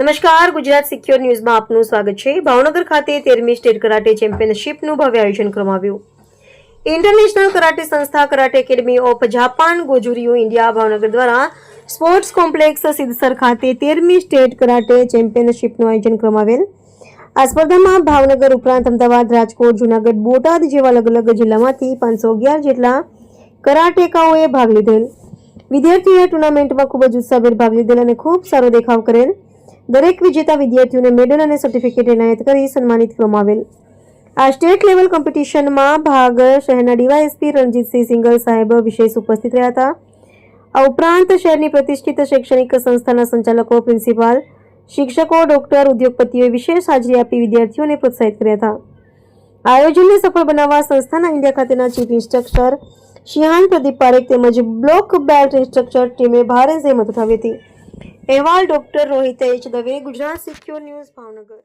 નમસ્કાર, ગુજરાત સિક્યોર ન્યૂઝમાં આપનું સ્વાગત છે। ભાવનગર ખાતે 13મી સ્ટેટ કરાટે ચેમ્પિયનશિપનું ભવ્ય આયોજન કરવામાં આવ્યું। ઇન્ટરનેશનલ કરાટે સંસ્થા karate academy of Japan Gojuryu India Bhavnagar દ્વારા સ્પોર્ટ્સ કોમ્પ્લેક્સ સિદ્ધસર ખાતે 13મી સ્ટેટ કરાટે ચેમ્પિયનશિપનું આયોજન કરવામાં આવેલ। આ સ્પર્ધામાં ભાવનગર ઉપરાંત અમદાવાદ, રાજકોટ, જૂનાગઢ, બોટાદ જેવા અલગ અલગ જિલ્લામાંથી 511 જેટલા કરાટેકાઓએ ભાગ લીધેલ। વિદ્યાર્થીઓએ ટુર્નામેન્ટમાં ખૂબ જ ઉત્સાહભેર ભાગ લીધેલ અને ખૂબ સારો દેખાવ કરેલ। દરેક વિજેતા વિદ્યાર્થીઓને મેડલ અને સર્ટિફિકેટ એનાયત કરી સન્માનિત કરવામાં આવેલ। આ સ્ટેટ લેવલ કોમ્પિટિશનમાં ભાગ શહેરના ડીવાયએસપી રણજીતસિંહ સિંગલ સાહેબ વિશેષ ઉપસ્થિત રહ્યા હતા। આ ઉપરાંત શહેરની પ્રતિષ્ઠિત શૈક્ષણિક સંસ્થાના સંચાલકો, પ્રિન્સિપાલ, શિક્ષકો, ડોક્ટર, ઉદ્યોગપતિઓએ વિશેષ હાજરી આપી વિદ્યાર્થીઓને પ્રોત્સાહિત કર્યા હતા। આ આયોજનને સફળ બનાવવા સંસ્થાના ઇન્ડિયા ખાતેના ચીફ ઇન્સ્ટ્રક્ટર શિહાન પ્રદીપ પારેખ તેમજ બ્લોક બેલ્ટ ઇન્સ્ટ્રક્ટર ટીમે ભારે જહેમત ઉઠાવી હતી। અહેવાલ doctor Rohit H Dave, Gujarat secure news, Bhavnagar.